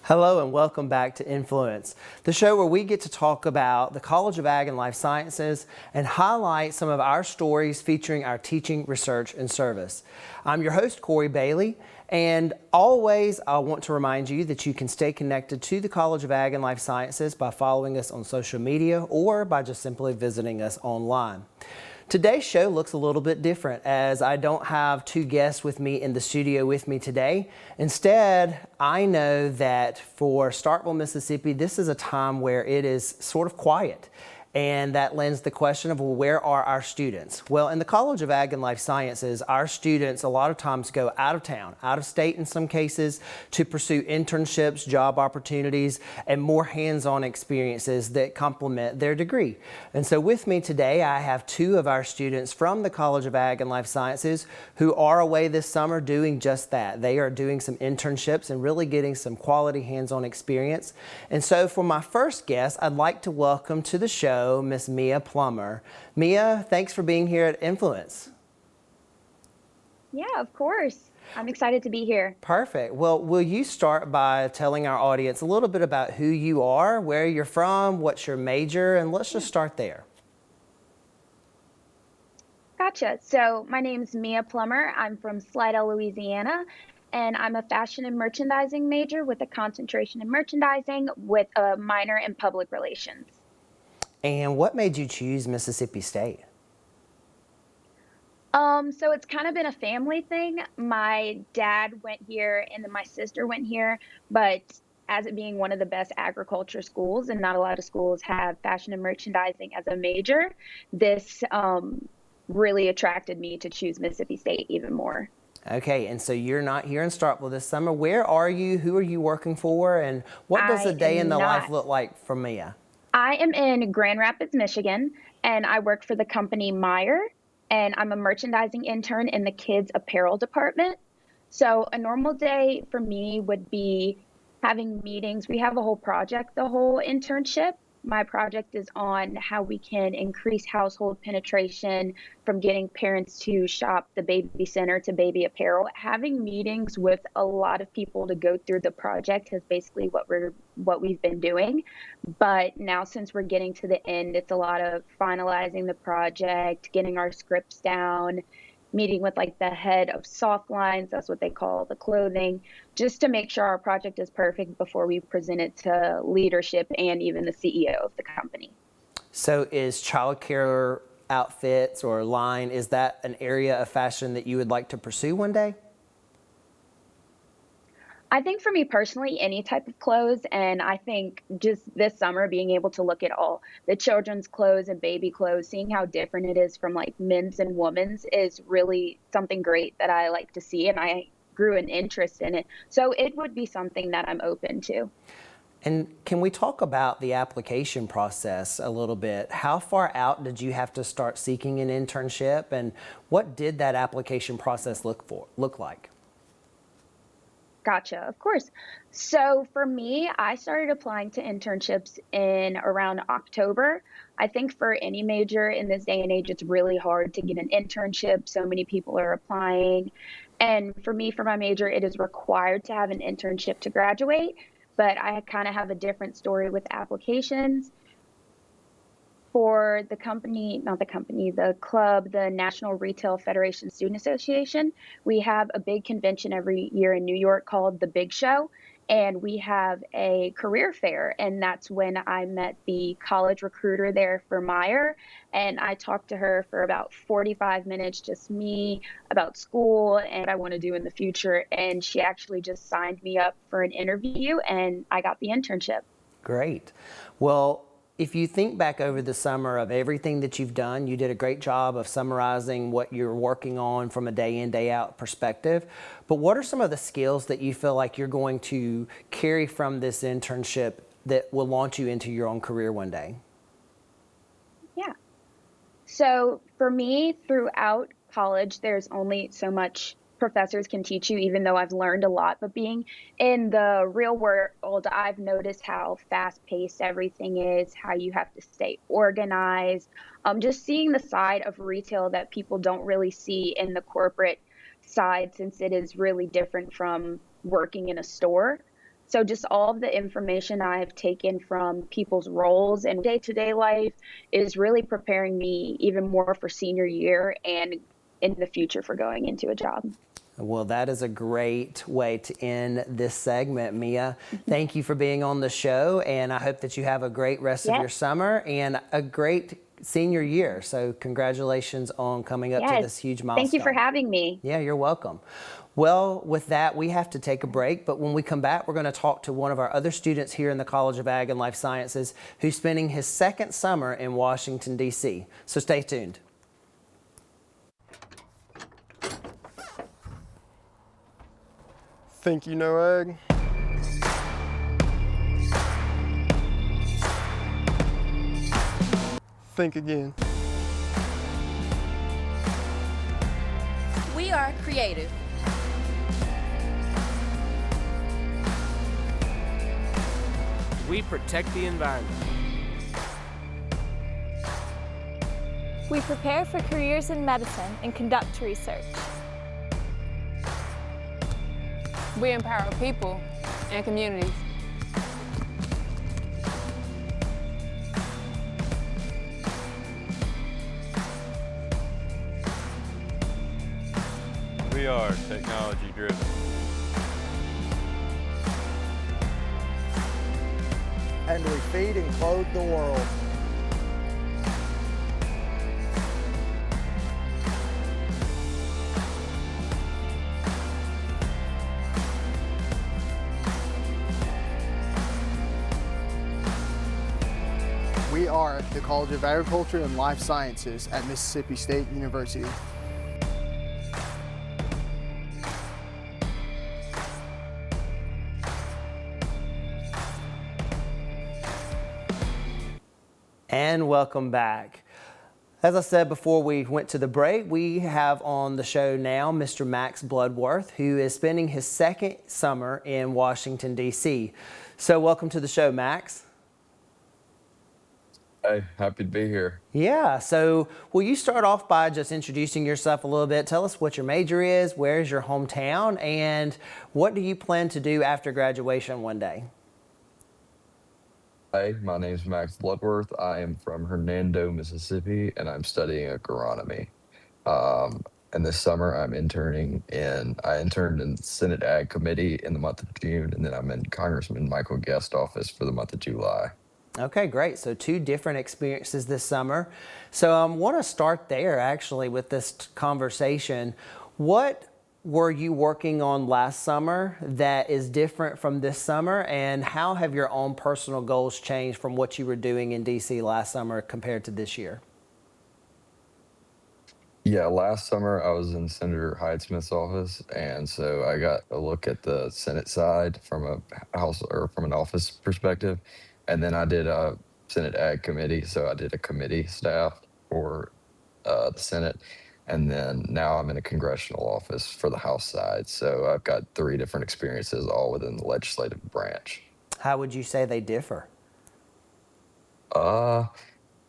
Hello and welcome back to Influence, the show where we get to talk about the College of Ag and Life Sciences and highlight some of our stories featuring our teaching, research, and service. I'm your host, Corey Bailey, and always I want to remind you that you can stay connected to the College of Ag and Life Sciences by following us on social media or by just simply visiting us online. Today's show looks a little bit different as I don't have two guests with me in the studio with me today. Instead, I know that for Starkville, Mississippi, this is a time where it is sort of quiet. And that lends the question of, well, where are our students? Well, in the College of Ag and Life Sciences, our students a lot of times go out of town, out of state in some cases, to pursue internships, job opportunities, and more hands-on experiences that complement their degree. And so with me today, I have two of our students from the College of Ag and Life Sciences who are away this summer doing just that. They are doing some internships and really getting some quality hands-on experience. And so for my first guest, I'd like to welcome to the show Miss Mia Plummer. Mia, thanks for being here at Influence. Yeah, of course. I'm excited to be here. Perfect. Well, will you start by telling our audience a little bit about who you are, where you're from, what's your major, and let's just start there. Gotcha. So my name is Mia Plummer. I'm from Slidell, Louisiana, and I'm a fashion and merchandising major with a concentration in merchandising with a minor in public relations. And what made you choose Mississippi State? So it's kind of been a family thing. My dad went here and then my sister went here, but as it being one of the best agriculture schools and not a lot of schools have fashion and merchandising as a major, this really attracted me to choose Mississippi State even more. Okay, and so you're not here in Starkville this summer. Where are you? Who are you working for? And what does a day in the life look like for Mia? I am in Grand Rapids, Michigan, and I work for the company Meyer, and I'm a merchandising intern in the kids apparel department. So a normal day for me would be having meetings. We have a whole project, the whole internship. My project is on how we can increase household penetration from getting parents to shop the baby center to baby apparel. Having meetings with a lot of people to go through the project is basically what we've been doing. But now since we're getting to the end, it's a lot of finalizing the project, getting our scripts down, meeting with like the head of soft lines, that's what they call the clothing, just to make sure our project is perfect before we present it to leadership and even the CEO of the company. So is childcare outfits or line, is that an area of fashion that you would like to pursue one day? I think for me personally, any type of clothes, and I think just this summer being able to look at all the children's clothes and baby clothes, seeing how different it is from like men's and women's is really something great that I like to see, and I grew an interest in it. So it would be something that I'm open to. And can we talk about the application process a little bit? How far out did you have to start seeking an internship, and what did that application process look like? Gotcha, of course. So for me, I started applying to internships in around October. I think for any major in this day and age, it's really hard to get an internship. So many people are applying. And for me, for my major, it is required to have an internship to graduate. But I kind of have a different story with applications. For the company, not the company, the club, the National Retail Federation Student Association, we have a big convention every year in New York called the Big Show. And we have a career fair. And that's when I met the college recruiter there for Meyer. And I talked to her for about 45 minutes, just me, about school and what I want to do in the future. And she actually just signed me up for an interview and I got the internship. Great. Well, if you think back over the summer of everything that you've done, you did a great job of summarizing what you're working on from a day in, day out perspective. But what are some of the skills that you feel like you're going to carry from this internship that will launch you into your own career one day? Yeah. So for me, throughout college, there's only so much professors can teach you, even though I've learned a lot. But being in the real world, I've noticed how fast-paced everything is, how you have to stay organized. Just seeing the side of retail that people don't really see in the corporate side, since it is really different from working in a store. So just all of the information I've taken from people's roles and day-to-day life is really preparing me even more for senior year and in the future for going into a job. Well, that is a great way to end this segment, Mia. Thank you for being on the show, and I hope that you have a great rest of Yes. your summer and a great senior year. So congratulations on coming up to Yes. this huge milestone. Thank you for having me. Yeah, you're welcome. Well, with that, we have to take a break, but when we come back, we're going to talk to one of our other students here in the College of Ag and Life Sciences who's spending his second summer in Washington, D.C. So stay tuned. Think you know ag? Think again. We are creative. We protect the environment. We prepare for careers in medicine and conduct research. We empower people and communities. We are technology driven. And we feed and clothe the world. We are the College of Agriculture and Life Sciences at Mississippi State University. And welcome back. As I said before we went to the break, we have on the show now Mr. Max Bloodworth, who is spending his second summer in Washington, D.C. So welcome to the show, Max. Hey, happy to be here. Yeah, so will you start off by just introducing yourself a little bit? Tell us what your major is, where is your hometown, and what do you plan to do after graduation one day? Hey, my name is Max Bloodworth. I am from Hernando, Mississippi, and I'm studying agronomy. And this summer I interned in Senate Ag Committee in the month of June, and then I'm in Congressman Michael Guest office for the month of July. Okay, great. So two different experiences this summer. So I want to start there actually with this conversation. What were you working on last summer that is different from this summer, and how have your own personal goals changed from what you were doing in DC last summer compared to this year? Yeah, last summer I was in Senator Hyde-Smith's office, and so I got a look at the Senate side from a house or from an office perspective, and then I did a Senate Ag Committee, so I did a committee staff for the Senate, and then now I'm in a congressional office for the House side. So I've got 3 different experiences, all within the legislative branch. How would you say they differ?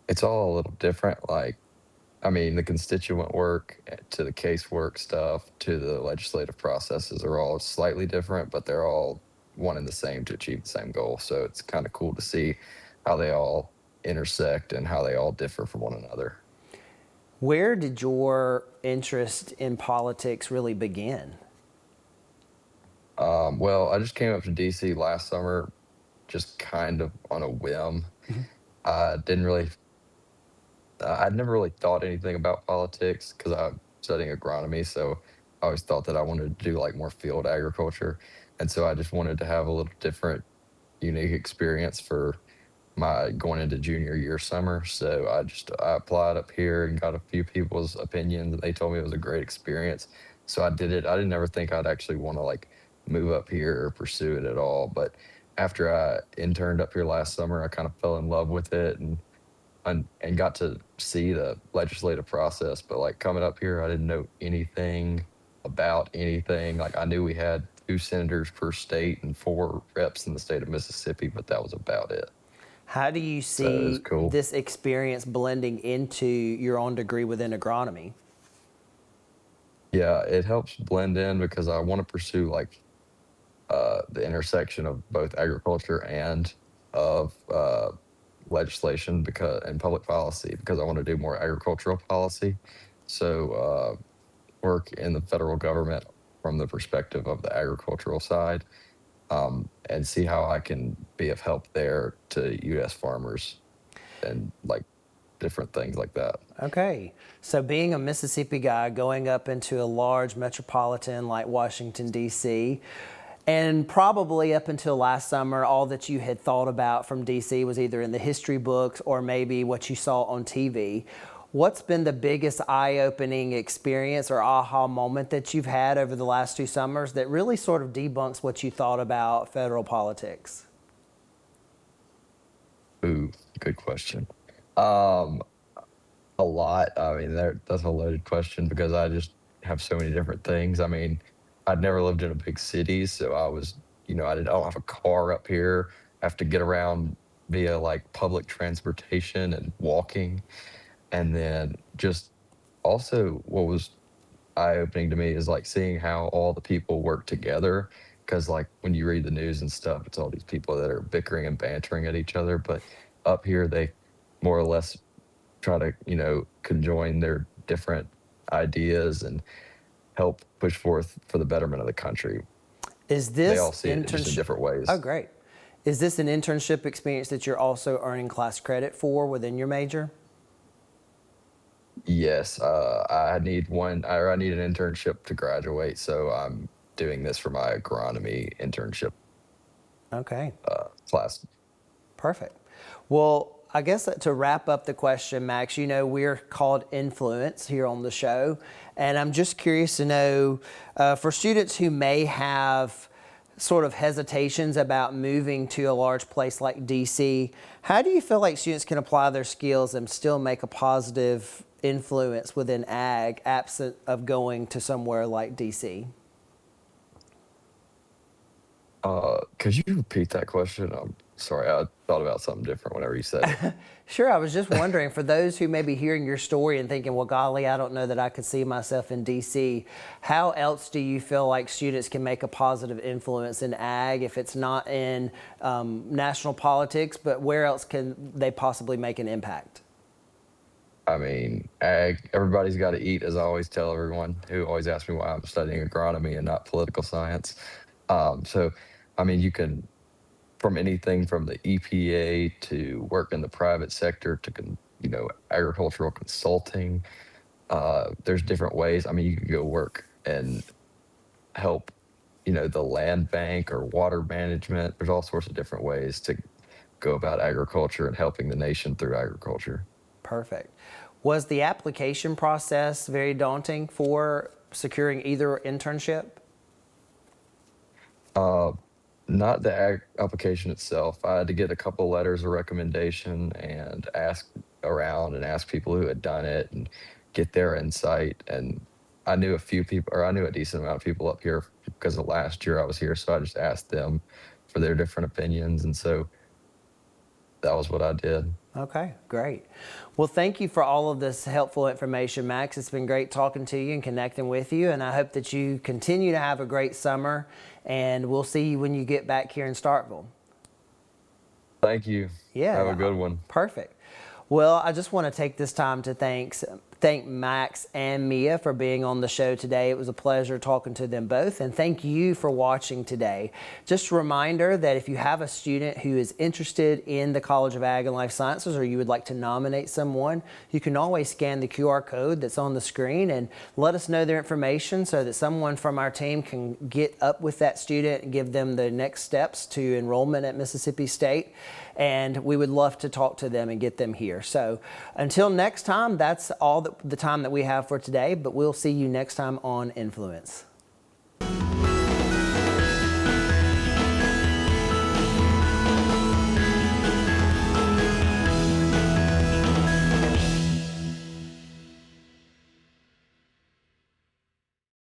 It's all a little different. The constituent work to the casework stuff to the legislative processes are all slightly different, but they're all one and the same to achieve the same goal. So it's kind of cool to see how they all intersect and how they all differ from one another. Where did your interest in politics really begin? Well, I just came up to DC last summer, just kind of on a whim. I didn't really I'd never really thought anything about politics because I'm studying agronomy. So I always thought that I wanted to do like more field agriculture. And so I just wanted to have a little different, unique experience for my going into junior year summer. So I applied up here and got a few people's opinions, and they told me it was a great experience. So I did it. I didn't ever think I'd actually want to like move up here or pursue it at all. But after I interned up here last summer, I kind of fell in love with it and got to see the legislative process. But like coming up here, I didn't know anything about anything. Like I knew we had 2 senators per state and 4 reps in the state of Mississippi, but that was about it. How do you see this experience blending into your own degree within agronomy? Yeah, it helps blend in because I want to pursue like the intersection of both agriculture and of legislation because and public policy because I want to do more agricultural policy. So work in the federal government from the perspective of the agricultural side, and see how I can be of help there to U.S. farmers and like different things like that. Okay, so being a Mississippi guy going up into a large metropolitan like Washington, D.C., and probably up until last summer, all that you had thought about from D.C. was either in the history books or maybe what you saw on TV. What's been the biggest eye-opening experience or aha moment that you've had over the last 2 summers that really sort of debunks what you thought about federal politics? Ooh, good question. Um, a lot. I mean, that's a loaded question because I just have so many different things. I mean, I'd never lived in a big city, so I don't have a car up here. I have to get around via like public transportation and walking. And then just also what was eye-opening to me is like seeing how all the people work together. Because like when you read the news and stuff, it's all these people that are bickering and bantering at each other. But up here, they more or less try to, conjoin their different ideas and help push forth for the betterment of the country. Is They this all see it just in internship? different ways. Oh, great. Is this an internship experience that you're also earning class credit for within your major? Yes, I need I need an internship to graduate, so I'm doing this for my agronomy internship Okay. class. Perfect. Well, I guess to wrap up the question, Max, we're called Influence here on the show. And I'm just curious to know, for students who may have sort of hesitations about moving to a large place like DC, how do you feel like students can apply their skills and still make a positive influence within ag, absent of going to somewhere like DC? Could you repeat that question? I'm sorry, I thought about something different whenever you said it. Sure. I was just wondering, for those who may be hearing your story and thinking, well, golly, I don't know that I could see myself in DC, how else do you feel like students can make a positive influence in ag if it's not in national politics, but where else can they possibly make an impact? I mean, ag, everybody's got to eat, as I always tell everyone who always asks me why I'm studying agronomy and not political science. So, I mean, you can, from anything from the EPA to work in the private sector to, agricultural consulting. There's different ways. I mean, you could go work and help, the land bank or water management. There's all sorts of different ways to go about agriculture and helping the nation through agriculture. Perfect. Was the application process very daunting for securing either internship? Not the application itself. I had to get a couple letters of recommendation and ask around and ask people who had done it and get their insight. And I knew a few people, or I knew a decent amount of people up here because of last year I was here. So I just asked them for their different opinions. And so that was what I did. Okay, great. Well, thank you for all of this helpful information, Max. It's been great talking to you and connecting with you, and I hope that you continue to have a great summer, and we'll see you when you get back here in Starkville. Thank you. Yeah. Have a good one. Perfect. Well, I just want to take this time to thank Max and Mia for being on the show today. It was a pleasure talking to them both, and thank you for watching today. Just a reminder that if you have a student who is interested in the College of Ag and Life Sciences, or you would like to nominate someone, you can always scan the QR code that's on the screen and let us know their information so that someone from our team can get up with that student and give them the next steps to enrollment at Mississippi State. And we would love to talk to them and get them here. So until next time, that's all the time that we have for today, but we'll see you next time on Influence.